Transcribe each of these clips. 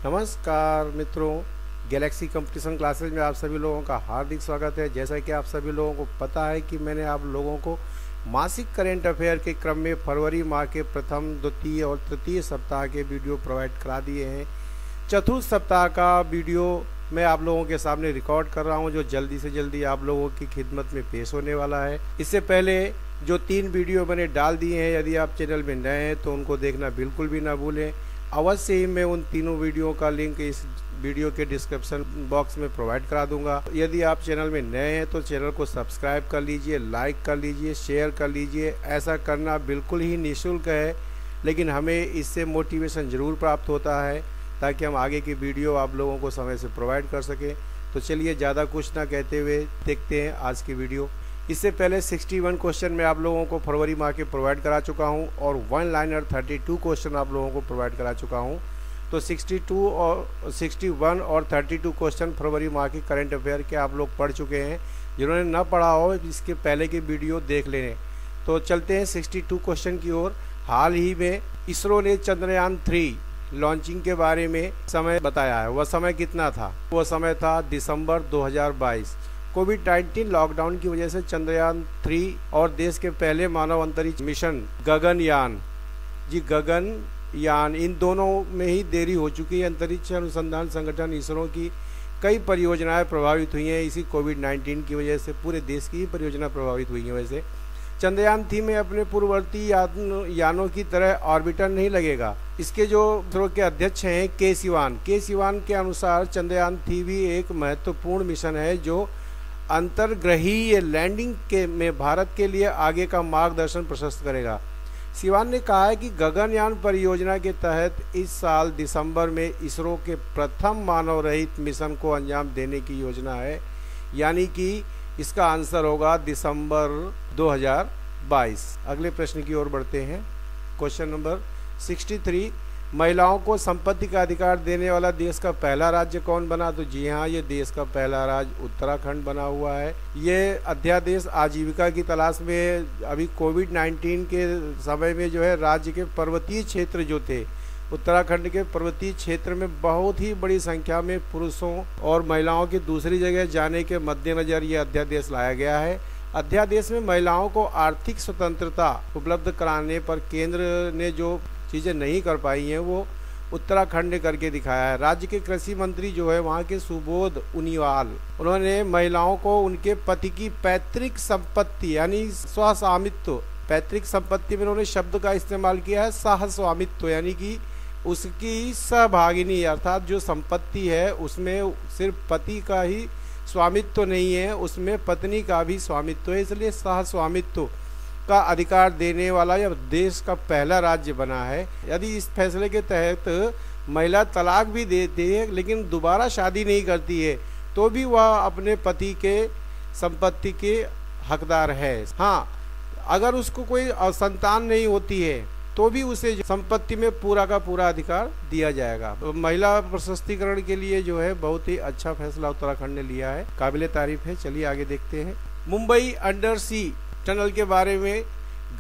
नमस्कार मित्रों, Galaxy competition classes में आप सभी लोगों का हार्दिक स्वागत है। जैसा कि आप सभी लोगों को पता है कि मैंने आप लोगों को मासिक करेंट अफेयर के क्रम में फरवरी माह के प्रथम, द्वितीय और तृतीय सप्ताह के वीडियो प्रोवाइड करा दिए हैं। चतुर्थ सप्ताह का वीडियो मैं आप लोगों के सामने रिकॉर्ड कर रहा हूं, जो जल्दी से जल्दी आप लोगों की खिदमत में पेश होने वाला है। इससे पहले जो 3 वीडियो मैंने डाल दिए हैं, यदि आप चैनल में नए हैं तो उनको देखना बिल्कुल भी ना भूलें। अवश्य ही मैं उन तीनों वीडियो का लिंक इस वीडियो के डिस्क्रिप्शन बॉक्स में प्रोवाइड करा दूंगा। यदि आप चैनल में नए हैं तो चैनल को सब्सक्राइब कर लीजिए, लाइक कर लीजिए, शेयर कर लीजिए। ऐसा करना बिल्कुल ही निःशुल्क है, लेकिन हमें इससे मोटिवेशन ज़रूर प्राप्त होता है ताकि हम आगे की वीडियो आप लोगों को समय से प्रोवाइड कर सकें। तो चलिए ज़्यादा कुछ ना कहते हुए देखते हैं आज की वीडियो। इससे पहले 61 क्वेश्चन मैं आप लोगों को फरवरी माह के प्रोवाइड करा चुका हूं और 1 लाइनर 32 क्वेश्चन आप लोगों को प्रोवाइड करा चुका हूं। तो 61 और 32 क्वेश्चन फरवरी माह की करंट अफेयर के आप लोग पढ़ चुके हैं। जिन्होंने ना पढ़ा हो इसके पहले की वीडियो देख लें। तो चलते हैं 62 क्वेश्चन की ओर। हाल ही में इसरो ने चंद्रयान 3 लॉन्चिंग के बारे में समय बताया है। वह समय कितना था? वह समय था दिसंबर 2022। कोविड-19 लॉकडाउन की वजह से चंद्रयान 3 और देश के पहले मानव अंतरिक्ष मिशन गगनयान इन दोनों में ही देरी हो चुकी है। अंतरिक्ष अनुसंधान संगठन इसरो की कई परियोजनाएं प्रभावित हुई हैं। इसी कोविड-19 की वजह से पूरे देश की ही परियोजना प्रभावित हुई है। वैसे चंद्रयान 3 में अपने पूर्ववर्ती यानों की तरह ऑर्बिटर नहीं लगेगा। इसके जो इसरो के अध्यक्ष हैं के सिवान के अनुसार चंद्रयान 3 भी एक महत्वपूर्ण मिशन है जो अंतर्ग्रहीय लैंडिंग में भारत के लिए आगे का मार्गदर्शन प्रशस्त करेगा। सिवान ने कहा है कि गगनयान परियोजना के तहत इस साल दिसंबर में इसरो के प्रथम मानव रहित मिशन को अंजाम देने की योजना है, यानी कि इसका आंसर होगा दिसंबर 2022। अगले प्रश्न की ओर बढ़ते हैं। क्वेश्चन नंबर 63, महिलाओं को संपत्ति का अधिकार देने वाला देश का पहला राज्य कौन बना? तो जी हाँ, ये देश का पहला राज्य उत्तराखंड बना हुआ है। ये अध्यादेश आजीविका की तलाश में अभी कोविड-19 के समय में जो है राज्य के पर्वतीय क्षेत्र जो थे, उत्तराखंड के पर्वतीय क्षेत्र में बहुत ही बड़ी संख्या में पुरुषों और महिलाओं की दूसरी जगह जाने के मद्देनजर ये अध्यादेश लाया गया है। अध्यादेश में महिलाओं को आर्थिक स्वतंत्रता उपलब्ध कराने पर केंद्र ने जो चीज़ें नहीं कर पाई हैं वो उत्तराखंड ने करके दिखाया है। राज्य के कृषि मंत्री जो है वहाँ के सुबोध उनियाल, उन्होंने महिलाओं को उनके पति की पैतृक संपत्ति यानी स्वस्वामित्व, पैतृक संपत्ति में उन्होंने शब्द का इस्तेमाल किया है सहस्वामित्व, यानी कि उसकी सहभागिनी अर्थात जो संपत्ति है उसमें सिर्फ पति का ही स्वामित्व नहीं है, उसमें पत्नी का भी स्वामित्व है। इसलिए सहस्वामित्व का अधिकार देने वाला यह देश का पहला राज्य बना है। यदि इस फैसले के तहत महिला तलाक भी देती है लेकिन दोबारा शादी नहीं करती है तो भी वह अपने पति के संपत्ति के हकदार है। हाँ, अगर उसको कोई संतान नहीं होती है तो भी उसे संपत्ति में पूरा का पूरा अधिकार दिया जाएगा। तो महिला प्रशस्तीकरण के लिए जो है बहुत ही अच्छा फैसला उत्तराखंड ने लिया है, काबिले तारीफ है। चलिए आगे देखते हैं। मुंबई अंडर सी टनल के बारे में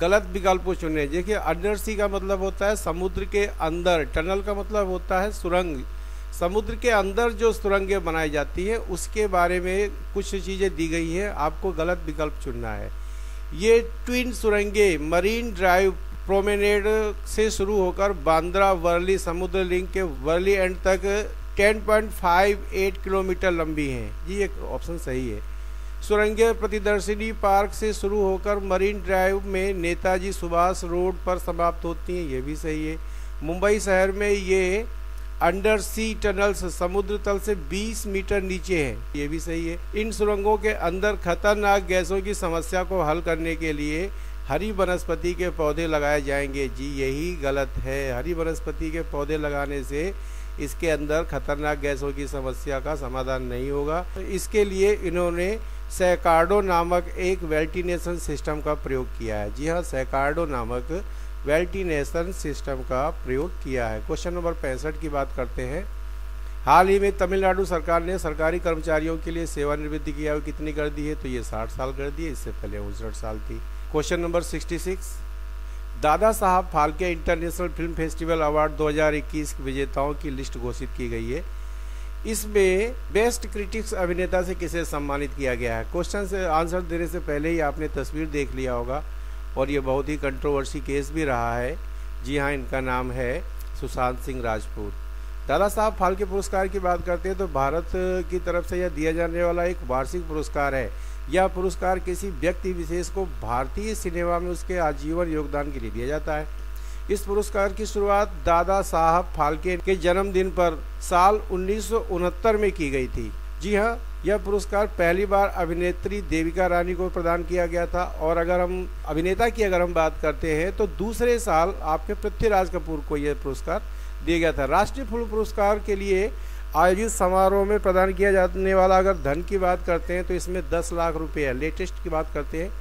गलत विकल्प चुने। देखिए, अंडर सी का मतलब होता है समुद्र के अंदर, टनल का मतलब होता है सुरंग। समुद्र के अंदर जो सुरंगें बनाई जाती है उसके बारे में कुछ चीज़ें दी गई हैं, आपको गलत विकल्प चुनना है। ये ट्विन सुरंगें मरीन ड्राइव प्रोमेनेड से शुरू होकर बांद्रा वर्ली समुद्र लिंक के वर्ली एंड तक 10.58 किलोमीटर लंबी हैं। जी, एक ऑप्शन सही है। सुरंगें प्रतिदर्शनी पार्क से शुरू होकर मरीन ड्राइव में नेताजी सुभाष रोड पर समाप्त होती हैं, ये भी सही है। मुंबई शहर में ये अंडर सी टनल्स समुद्र तल से 20 मीटर नीचे हैं, ये भी सही है। इन सुरंगों के अंदर खतरनाक गैसों की समस्या को हल करने के लिए हरी वनस्पति के पौधे लगाए जाएंगे। जी, यही गलत है। हरी वनस्पति के पौधे लगाने से इसके अंदर खतरनाक गैसों की समस्या का समाधान नहीं होगा। तो इसके लिए इन्होंने सैकार्डो नामक एक वेल्टिनेशन सिस्टम का प्रयोग किया है। जी हाँ, सैकार्डो नामक वेल्टिनेशन सिस्टम का प्रयोग किया है। क्वेश्चन नंबर 65 की बात करते हैं। हाल ही में तमिलनाडु सरकार ने सरकारी कर्मचारियों के लिए सेवानिवृत्ति की आयु कितनी कर दी है? तो ये 60 साल कर दी है, इससे पहले 59 साल थी। Question number 66, Dada Saheb Phalke international film festival award 2021 के विजेताओं की लिस्ट घोषित की गई है। इसमें बेस्ट क्रिटिक्स अभिनेता से किसे सम्मानित किया गया है। क्वेश्चन से आंसर देने से पहले ही आपने तस्वीर देख लिया होगा और ये बहुत ही कंट्रोवर्सी केस भी रहा है। जी हाँ, इनका नाम है सुशांत सिंह राजपूत। दादा साहब फाल्के पुरस्कार की बात करते हैं तो भारत की तरफ से यह दिया जाने वाला एक वार्षिक पुरस्कार है। यह पुरस्कार किसी व्यक्ति विशेष को भारतीय सिनेमा में उसके आजीवन योगदान के लिए दिया जाता है। इस पुरस्कार की शुरुआत दादा साहब फाल्के के जन्मदिन पर साल 1969 में की गई थी। जी हाँ, यह पुरस्कार पहली बार अभिनेत्री देविका रानी को प्रदान किया गया था। और अगर हम अभिनेता की बात करते हैं तो दूसरे साल आपके पृथ्वीराज कपूर को यह पुरस्कार दिया गया था। राष्ट्रीय फिल्म पुरस्कार के लिए आयोजित समारोह में प्रदान किया जाने वाला अगर धन की बात करते हैं तो इसमें 10 लाख रुपये है। लेटेस्ट की बात करते हैं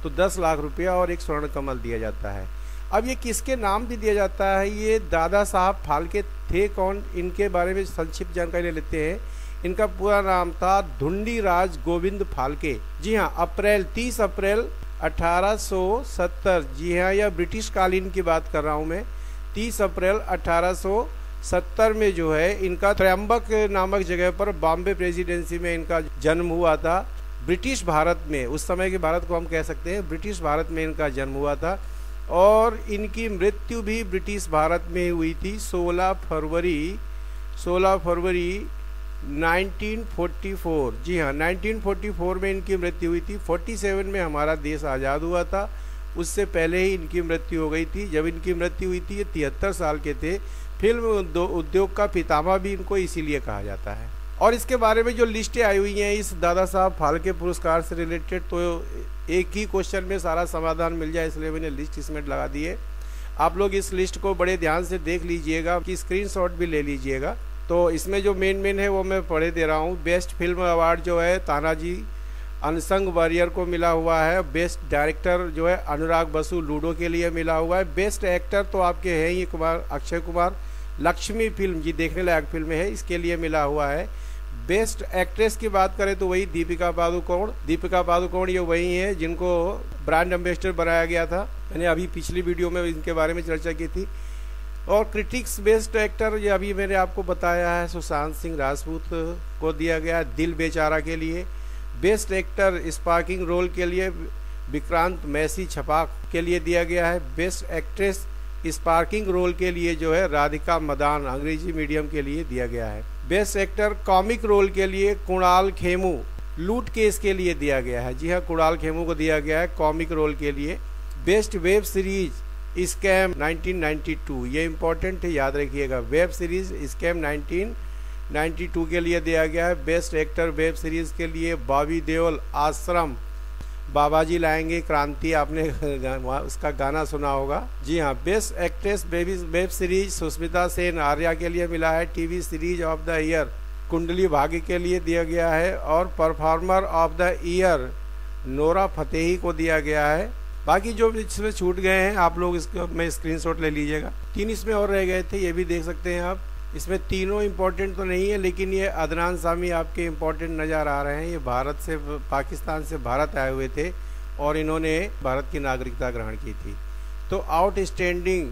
तो 10 लाख रुपया और एक स्वर्ण कमल दिया जाता है। अब ये किसके नाम भी दिया जाता है, ये दादा साहब फाल्के थे कौन, इनके बारे में संक्षिप्त जानकारी ले लेते हैं। इनका पूरा नाम था धुंडीराज गोविंद फाल्के। जी हाँ, 30 अप्रैल 1870। जी हाँ, यह ब्रिटिश कालीन की बात कर रहा हूँ मैं। 30 अप्रैल 1870 में जो है इनका त्रयंबक नामक जगह पर बॉम्बे प्रेसिडेंसी में इनका जन्म हुआ था। ब्रिटिश भारत में, उस समय के भारत को हम कह सकते हैं, ब्रिटिश भारत में इनका जन्म हुआ था और इनकी मृत्यु भी ब्रिटिश भारत में हुई थी 16 फरवरी 1944। जी हाँ, 1944 में इनकी मृत्यु हुई थी। 47 में हमारा देश आज़ाद हुआ था, उससे पहले ही इनकी मृत्यु हो गई थी। जब इनकी मृत्यु हुई थी ये 73 साल के थे। फिल्म उद्योग का पितामह भी इनको इसीलिए कहा जाता है। और इसके बारे में जो लिस्टें आई हुई हैं इस दादा साहब फाल्के पुरस्कार से रिलेटेड, तो एक ही क्वेश्चन में सारा समाधान मिल जाए, इसलिए मैंने लिस्ट इसमें लगा दी है। आप लोग इस लिस्ट को बड़े ध्यान से देख लीजिएगा कि स्क्रीनशॉट भी ले लीजिएगा। तो इसमें जो मेन है वो मैं पढ़े दे रहा हूँ। बेस्ट फिल्म अवार्ड जो है तानाजी अनसंग वॉरियर को मिला हुआ है। बेस्ट डायरेक्टर जो है अनुराग बसु लूडो के लिए मिला हुआ है। बेस्ट एक्टर तो आपके हैं ही अक्षय कुमार, लक्ष्मी फिल्म जी देखने लायक फिल्म है, इसके लिए मिला हुआ है। बेस्ट एक्ट्रेस की बात करें तो वही दीपिका पादुकोण ये वही है जिनको ब्रांड एम्बेसडर बनाया गया था। मैंने अभी पिछली वीडियो में इनके बारे में चर्चा की थी। और क्रिटिक्स बेस्ट एक्टर ये अभी मैंने आपको बताया है, सुशांत सिंह राजपूत को दिया गया है दिल बेचारा के लिए। बेस्ट एक्टर स्पार्किंग रोल के लिए विक्रांत मैसी छपाक के लिए दिया गया है। बेस्ट एक्ट्रेस स्पार्किंग रोल के लिए जो है राधिका मदान अंग्रेजी मीडियम के लिए दिया गया है। बेस्ट एक्टर कॉमिक रोल के लिए कुणाल खेमू लूट केस के लिए दिया गया है। जी हाँ, कुणाल खेमू को दिया गया है कॉमिक रोल के लिए। बेस्ट वेब सीरीज स्कैम 1992, ये इंपॉर्टेंट है, याद रखिएगा। वेब सीरीज स्कैम 1992 के लिए दिया गया है। बेस्ट एक्टर वेब सीरीज के लिए बॉबी देओल आश्रम बाबाजी लाएंगे क्रांति, आपने उसका गाना सुना होगा। जी हाँ, best actress web series Sushmita Sen Arya के लिए मिला है। TV series of the year Kundali Bhagya के लिए दिया गया है। और performer of the year Nora Fatehi को दिया गया है। बाकी जो इसमें छूट गए हैं आप लोग इसको में स्क्रीनशॉट ले लीजिएगा। 3 इसमें और रह गए थे, ये भी देख सकते हैं आप। इसमें तीनों इम्पोर्टेंट तो नहीं है, लेकिन ये अदनान सामी आपके इम्पोर्टेंट नज़र आ रहे हैं। ये पाकिस्तान से भारत आए हुए थे और इन्होंने भारत की नागरिकता ग्रहण की थी। तो outstanding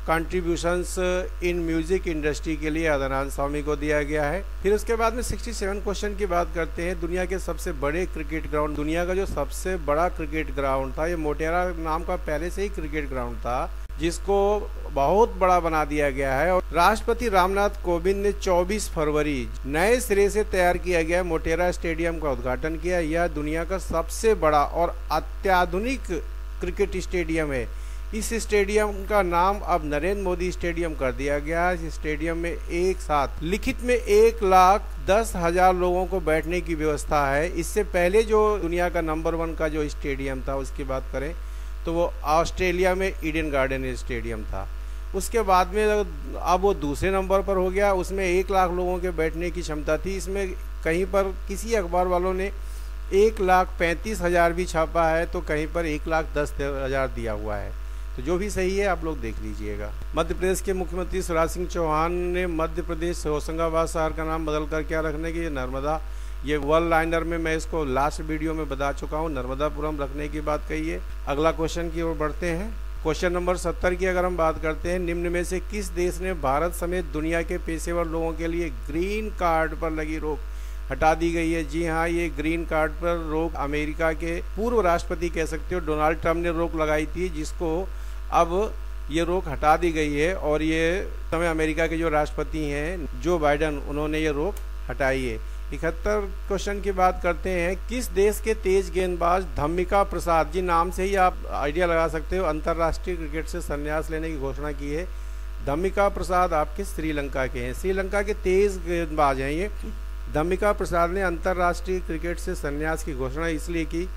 contributions in music industry के लिए अदनान सामी को दिया गया है। फिर उसके बाद में 67 क्वेश्चन की बात करते हैं। दुनिया के सबसे बड़े क्रिकेट ग्राउंड, दुनिया का जो सबसे बड़ा क्रिकेट ग्राउंड था, ये मोटेरा नाम का पहले से ही क्रिकेट ग्राउंड था, जिसको बहुत बड़ा बना दिया गया है। और राष्ट्रपति रामनाथ कोविंद ने 24 फरवरी नए सिरे से तैयार किया गया मोटेरा स्टेडियम का उद्घाटन किया। यह दुनिया का सबसे बड़ा और अत्याधुनिक क्रिकेट स्टेडियम है। इस स्टेडियम का नाम अब नरेंद्र मोदी स्टेडियम कर दिया गया है। इस स्टेडियम में एक साथ लिखित में 1,10,000 लोगों को बैठने की व्यवस्था है। इससे पहले जो दुनिया का नंबर 1 का जो स्टेडियम था उसकी बात करें तो वो ऑस्ट्रेलिया में ईडन गार्डन स्टेडियम था। उसके बाद में अब वो दूसरे नंबर पर हो गया, उसमें 1 लाख लोगों के बैठने की क्षमता थी। इसमें कहीं पर किसी अखबार वालों ने 1,35,000 भी छापा है, तो कहीं पर 1,10,000 दिया हुआ है। तो जो भी सही है आप लोग देख लीजिएगा। मध्य प्रदेश के मुख्यमंत्री शिवराज सिंह चौहान ने मध्य प्रदेश होशंगाबाद शहर का नाम बदल कर क्या रखने की, नर्मदा, ये वन लाइनर में मैं इसको लास्ट वीडियो में बता चुका हूँ, नर्मदापुरम रखने की बात कही है। अगला क्वेश्चन की ओर बढ़ते हैं। क्वेश्चन नंबर 70 की अगर हम बात करते हैं, निम्न में से किस देश ने भारत समेत दुनिया के पेशेवर लोगों के लिए ग्रीन कार्ड पर लगी रोक हटा दी गई है? जी हाँ, ये ग्रीन कार्ड पर रोक अमेरिका के पूर्व राष्ट्रपति कह सकते हो डोनाल्ड ट्रंप ने रोक लगाई थी, जिसको अब ये रोक हटा दी गई है। और ये समय अमेरिका के जो राष्ट्रपति हैं जो बाइडन, उन्होंने ये रोक हटाई है। 71 क्वेश्चन की बात करते हैं, किस देश के तेज गेंदबाज धम्मिका प्रसाद, जी नाम से ही आप आइडिया लगा सकते हो, अंतर्राष्ट्रीय क्रिकेट से संन्यास लेने की घोषणा की है। धम्मिका प्रसाद आपके श्रीलंका के हैं, श्रीलंका के तेज गेंदबाज हैं ये। धम्मिका प्रसाद ने अंतर्राष्ट्रीय क्रिकेट से संन्यास की घोषणा इसलिए की,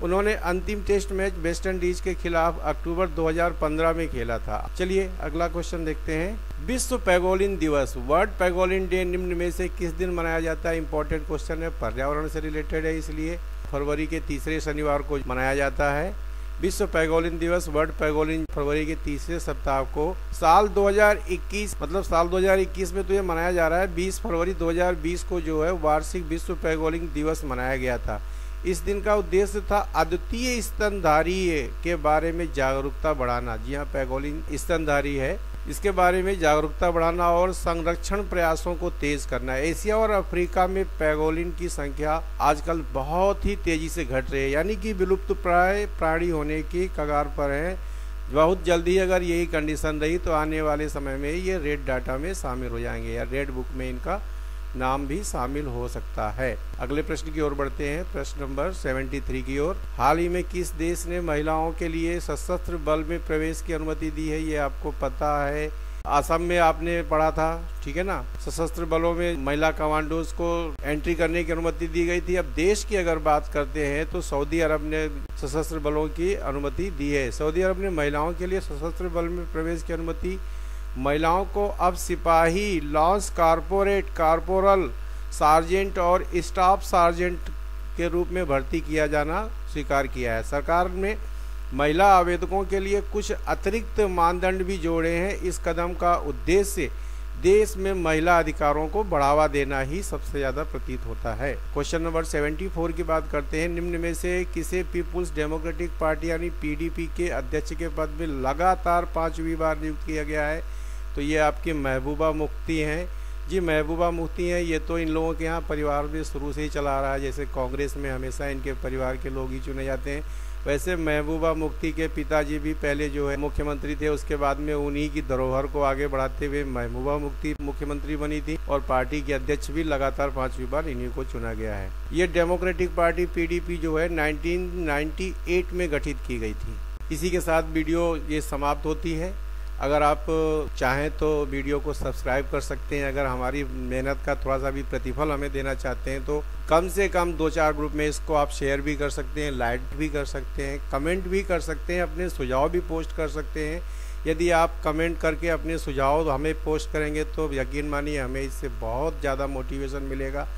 उन्होंने अंतिम टेस्ट मैच वेस्ट इंडीज के खिलाफ अक्टूबर 2015 में खेला था। चलिए अगला क्वेश्चन देखते हैं। विश्व पैगोलिन दिवस, वर्ल्ड पैगोलिन डे निम्न में से किस दिन मनाया जाता है? इंपॉर्टेंट क्वेश्चन है, पर्यावरण से रिलेटेड है, इसलिए फरवरी के तीसरे शनिवार को मनाया जाता है। विश्व पैगोलिन दिवस, वर्ल्ड पैगोलिन फरवरी के तीसरे सप्ताह को साल 2021, मतलब साल 2021 में तो ये मनाया जा रहा है। 20 फरवरी 2020 को जो है वार्षिक विश्व पैगोलिन दिवस मनाया गया था। इस दिन का उद्देश्य था अद्वितीय स्तनधारी के बारे में जागरूकता बढ़ाना। जी हाँ, पैगोलिन स्तनधारी है, इसके बारे में जागरूकता बढ़ाना और संरक्षण प्रयासों को तेज करना। एशिया और अफ्रीका में पैगोलिन की संख्या आजकल बहुत ही तेजी से घट रही है, यानी कि विलुप्त प्राय प्राणी होने की कगार पर है। बहुत जल्दी अगर यही कंडीशन रही तो आने वाले समय में ये रेड डाटा में शामिल हो जाएंगे, या रेड बुक में इनका नाम भी शामिल हो सकता है। अगले प्रश्न की ओर बढ़ते हैं, प्रश्न नंबर 73 की ओर। हाल ही में किस देश ने महिलाओं के लिए सशस्त्र बल में प्रवेश की अनुमति दी है? ये आपको पता है, असम में आपने पढ़ा था, ठीक है ना। सशस्त्र बलों में महिला कमांडोज को एंट्री करने की अनुमति दी गई थी। अब देश की अगर बात करते हैं तो सऊदी अरब ने सशस्त्र बलों की अनुमति दी है। सऊदी अरब ने महिलाओं के लिए सशस्त्र बल में प्रवेश की अनुमति, महिलाओं को अब सिपाही, लॉन्स कारपोरल, सार्जेंट और स्टाफ सार्जेंट के रूप में भर्ती किया जाना स्वीकार किया है। सरकार ने महिला आवेदकों के लिए कुछ अतिरिक्त मानदंड भी जोड़े हैं। इस कदम का उद्देश्य देश में महिला अधिकारों को बढ़ावा देना ही सबसे ज़्यादा प्रतीत होता है। क्वेश्चन नंबर 74 की बात करते हैं। निम्न में से किसे पीपुल्स डेमोक्रेटिक पार्टी यानी पीडीपी के अध्यक्ष के पद में लगातार 5वीं बार नियुक्त किया गया है? तो ये आपकी महबूबा मुफ्ती हैं। जी महबूबा मुफ्ती हैं, ये तो इन लोगों के यहाँ परिवार में शुरू से ही चला आ रहा है, जैसे कांग्रेस में हमेशा इनके परिवार के लोग ही चुने जाते हैं, वैसे महबूबा मुफ्ती के पिताजी भी पहले जो है मुख्यमंत्री थे, उसके बाद में उन्हीं की धरोहर को आगे बढ़ाते हुए महबूबा मुफ्ती मुख्यमंत्री बनी थी और पार्टी के अध्यक्ष भी लगातार 5वीं बार इन्हीं को चुना गया है। ये डेमोक्रेटिक पार्टी पीडीपी जो है 1998 में गठित की गई थी। इसी के साथ वीडियो ये समाप्त होती है। अगर आप चाहें तो वीडियो को सब्सक्राइब कर सकते हैं। अगर हमारी मेहनत का थोड़ा सा भी प्रतिफल हमें देना चाहते हैं तो कम से कम 2-4 ग्रुप में इसको आप शेयर भी कर सकते हैं, लाइक भी कर सकते हैं, कमेंट भी कर सकते हैं, अपने सुझाव भी पोस्ट कर सकते हैं। यदि आप कमेंट करके अपने सुझाव हमें पोस्ट करेंगे तो यकीन मानिए हमें इससे बहुत ज़्यादा मोटिवेशन मिलेगा।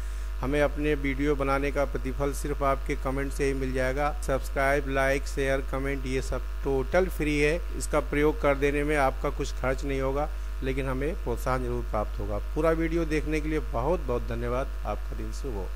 हमें अपने वीडियो बनाने का प्रतिफल सिर्फ आपके कमेंट से ही मिल जाएगा। सब्सक्राइब, लाइक, शेयर, कमेंट ये सब टोटल फ्री है। इसका प्रयोग कर देने में आपका कुछ खर्च नहीं होगा, लेकिन हमें प्रोत्साहन जरूर प्राप्त होगा। पूरा वीडियो देखने के लिए बहुत बहुत धन्यवाद। आपका दिन शुभ हो।